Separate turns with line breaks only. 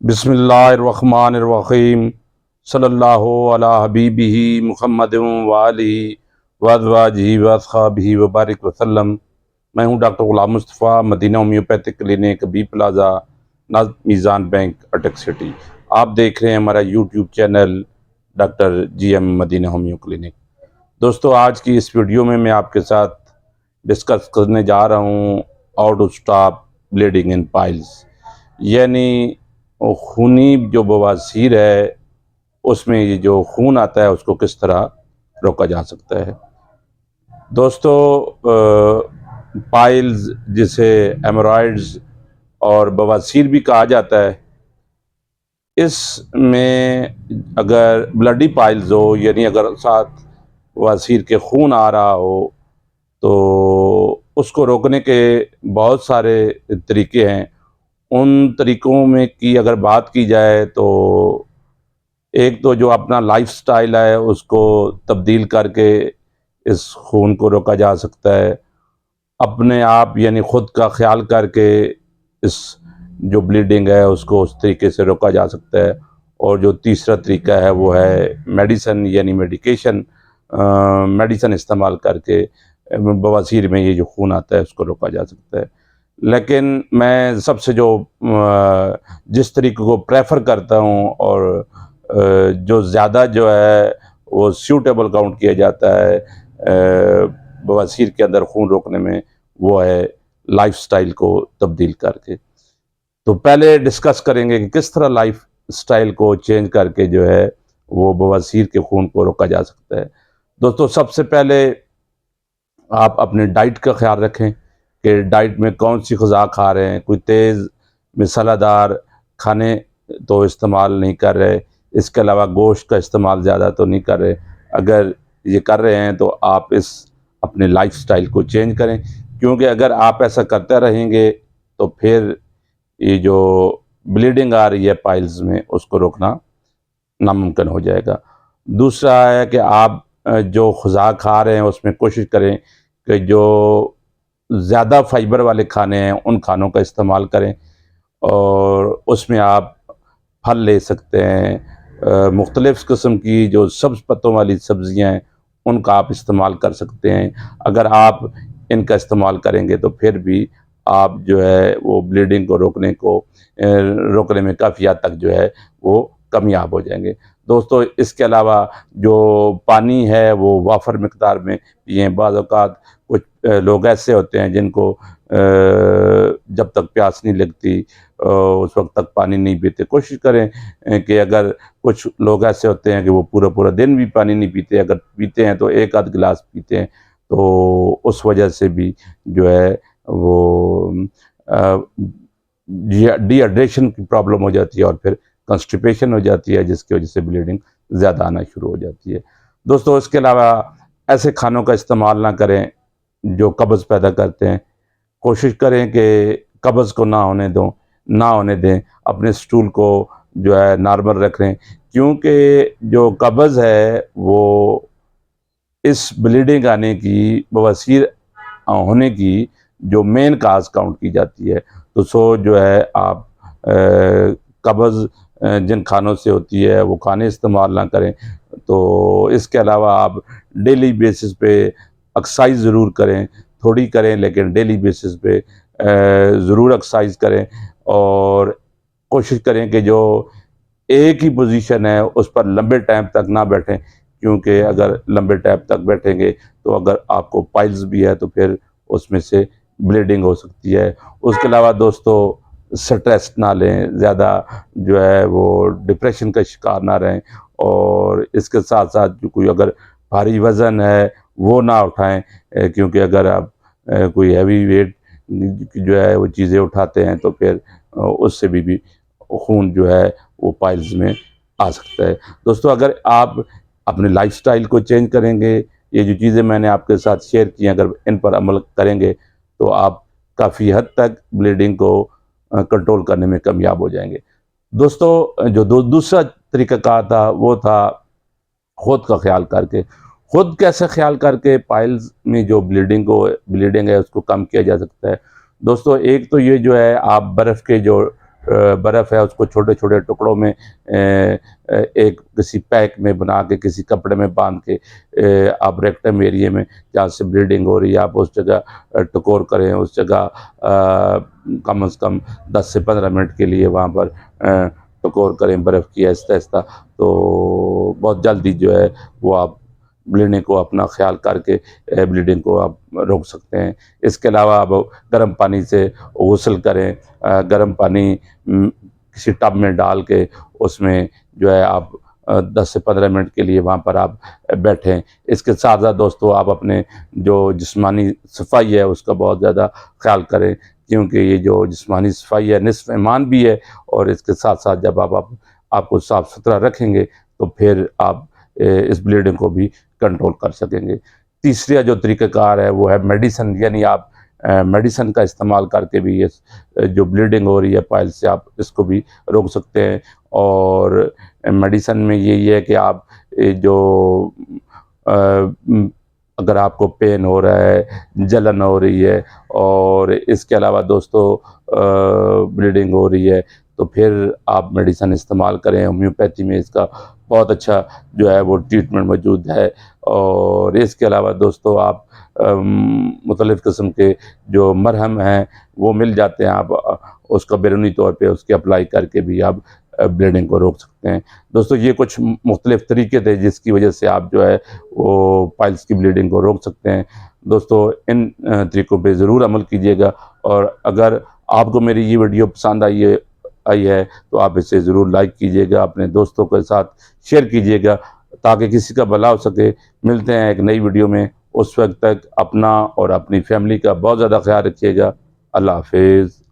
बिस्मिल्लाहिर्रहमानिर्रहीम सल्लल्लाहु अला हबीबिही मुहम्मदिन व आलिही व अज़वाजिही व अस्हाबिही व बारिक वसल्लम। मैं हूं doctor Ghulam Mustafa, Madina homeopathic clinic, B plaza, Meezan bank, Attock city. आप देख रहे हैं हमारा YouTube channel doctor GM Madina homeo clinic. दोस्तों, आज की इस वीडियो में मैं आपके साथ डिस्कस करने जा रहा हूं how to stop bleeding in piles, यानी खूनी जो बवासीर है उसमें ये जो खून आता है उसको किस तरह रोका जा सकता है। दोस्तों, पाइल्स जिसे हेमोरॉइड्स और बवासीर भी कहा जाता है, इसमें अगर ब्लडी पाइल्स हो, यानी अगर साथ बवासीर के खून आ रहा हो, तो उसको रोकने के बहुत सारे तरीके हैं। उन तरीक़ों में की अगर बात की जाए तो एक तो जो अपना लाइफस्टाइल है उसको तब्दील करके इस खून को रोका जा सकता है। अपने आप यानी ख़ुद का ख्याल करके इस जो ब्लीडिंग है उसको उस तरीके से रोका जा सकता है। और जो तीसरा तरीका है वो है मेडिसन यानी मेडिकेशन, मेडिसन इस्तेमाल करके बवासीर में ये जो खून आता है उसको रोका जा सकता है। लेकिन मैं सबसे जो जिस तरीके को प्रेफर करता हूँ और जो ज़्यादा जो है वो सूटेबल काउंट किया जाता है बवासीर के अंदर खून रोकने में, वो है लाइफस्टाइल को तब्दील करके। तो पहले डिस्कस करेंगे कि किस तरह लाइफ स्टाइल को चेंज करके जो है वो बवासीर के खून को रोका जा सकता है। दोस्तों, सबसे पहले आप अपने डाइट का ख्याल रखें कि डाइट में कौन सी ग़िज़ा खा रहे हैं। कोई तेज़ मसालेदार खाने तो इस्तेमाल नहीं कर रहे, इसके अलावा गोश्त का इस्तेमाल ज़्यादा तो नहीं कर रहे। अगर ये कर रहे हैं तो आप इस अपने लाइफस्टाइल को चेंज करें, क्योंकि अगर आप ऐसा करते रहेंगे तो फिर ये जो ब्लीडिंग आ रही है पाइल्स में उसको रोकना नामुमकिन हो जाएगा। दूसरा है कि आप जो ग़िज़ा खा रहे हैं उसमें कोशिश करें कि जो ज़्यादा फाइबर वाले खाने हैं उन खानों का इस्तेमाल करें, और उसमें आप फल ले सकते हैं। मुख्तलिफ़ किस्म की जो सब्ज़ पत्तों वाली सब्ज़ियाँ हैं उनका आप इस्तेमाल कर सकते हैं। अगर आप इनका इस्तेमाल करेंगे तो फिर भी आप जो है वो ब्लीडिंग को रोकने में काफ़ी हद तक जो है वो कामयाब हो जाएंगे। दोस्तों, इसके अलावा जो पानी है वो वाफर मिक़दार में पिएँ। बाज़ औक़ात कुछ लोग ऐसे होते हैं जिनको जब तक प्यास नहीं लगती उस वक्त तक पानी नहीं पीते। कोशिश करें कि अगर कुछ लोग ऐसे होते हैं कि वो पूरा पूरा दिन भी पानी नहीं पीते, अगर पीते हैं तो एक आध गिलास पीते हैं, तो उस वजह से भी जो है वो डिहाइड्रेशन की प्रॉब्लम हो जाती है और फिर कॉन्स्टिपेशन हो जाती है, जिसकी वजह से ब्लीडिंग ज़्यादा आना शुरू हो जाती है। दोस्तों, इसके अलावा ऐसे खानों का इस्तेमाल ना करें जो कब्ज़ पैदा करते हैं। कोशिश करें कि कब्ज़ को ना होने दें। अपने स्टूल को जो है नॉर्मल रखें, क्योंकि जो कब्ज़ है वो इस ब्लीडिंग आने की, बवासीर होने की जो मेन काज काउंट की जाती है। तो जो है आप कब्ज़ जिन खानों से होती है वो खाने इस्तेमाल ना करें। तो इसके अलावा आप डेली बेसिस पे एक्सरसाइज ज़रूर करें, थोड़ी करें लेकिन डेली बेसिस पे ज़रूर एक्सरसाइज करें, और कोशिश करें कि जो एक ही पोजीशन है उस पर लंबे टाइम तक ना बैठें, क्योंकि अगर लंबे टाइम तक बैठेंगे तो अगर आपको पाइल्स भी है तो फिर उसमें से ब्लीडिंग हो सकती है। उसके अलावा दोस्तों, स्ट्रेस ना लें, ज़्यादा जो है वो डिप्रेशन का शिकार ना रहें, और इसके साथ साथ जो कोई अगर भारी वज़न है वो ना उठाएं, क्योंकि अगर आप कोई हैवी वेट जो है वो चीज़ें उठाते हैं तो फिर उससे भी खून जो है वो पाइल्स में आ सकता है। दोस्तों, अगर आप अपने लाइफस्टाइल को चेंज करेंगे, ये जो चीज़ें मैंने आपके साथ शेयर की हैं, अगर इन पर अमल करेंगे तो आप काफ़ी हद तक ब्लीडिंग को कंट्रोल करने में कामयाब हो जाएंगे। दोस्तों, जो दूसरा तरीक़ाकार था वो था ख़ुद का ख्याल करके। ख़ुद कैसे ख्याल करके पाइल्स में जो ब्लीडिंग है उसको कम किया जा सकता है। दोस्तों, एक तो ये जो है आप बर्फ़ के जो बर्फ़ है उसको छोटे छोटे टुकड़ों में एक किसी पैक में बना के किसी कपड़े में बांध के आप रेक्टम एरिया में जहाँ से ब्लीडिंग हो रही है आप उस जगह टकोर करें, उस जगह कम से कम 10 से 15 मिनट के लिए वहाँ पर टकोर करें बर्फ़ की आहिस्ता आहिस्ता, तो बहुत जल्दी जो है वो आप ब्लीडिंग को अपना ख्याल करके ब्लीडिंग को आप रोक सकते हैं। इसके अलावा आप गर्म पानी से गुस्ल करें, गर्म पानी किसी टब में डाल के उसमें जो है आप 10 से 15 मिनट के लिए वहाँ पर आप बैठें। इसके साथ साथ दोस्तों आप अपने जो जिस्मानी सफाई है उसका बहुत ज़्यादा ख्याल करें, क्योंकि ये जो जिस्मानी सफाई है निस्फ़ ईमान भी है, और इसके साथ साथ जब आप आपको साफ़ सुथरा रखेंगे तो फिर आप इस ब्लीडिंग को भी कंट्रोल कर सकेंगे। तीसरा जो तरीक़ाकार है वो है मेडिसिन, यानी आप मेडिसिन का इस्तेमाल करके भी ये जो ब्लीडिंग हो रही है पाइल्स से आप इसको भी रोक सकते हैं। और मेडिसिन में यही है कि आप जो अगर आपको पेन हो रहा है, जलन हो रही है और इसके अलावा दोस्तों ब्लीडिंग हो रही है, तो फिर आप मेडिसिन इस्तेमाल करें। होम्योपैथी में इसका बहुत अच्छा जो है वो ट्रीटमेंट मौजूद है। और इसके अलावा दोस्तों आप मुख्तलिफ़ किस्म के जो मरहम हैं वो मिल जाते हैं, आप उसका बैरूनी तौर पे उसकी अप्लाई करके भी आप ब्लीडिंग को रोक सकते हैं। दोस्तों ये कुछ मुख्तलिफ़ तरीके थे जिसकी वजह से आप जो है वो पाइल्स की ब्लीडिंग को रोक सकते हैं। दोस्तों इन तरीकों पे ज़रूर अमल कीजिएगा, और अगर आपको मेरी ये वीडियो पसंद आई है तो आप इसे ज़रूर लाइक कीजिएगा, अपने दोस्तों के साथ शेयर कीजिएगा ताकि किसी का भला हो सके। मिलते हैं एक नई वीडियो में, उस वक्त तक अपना और अपनी फैमिली का बहुत ज़्यादा ख्याल रखिएगा। अल्लाह हाफ़िज़।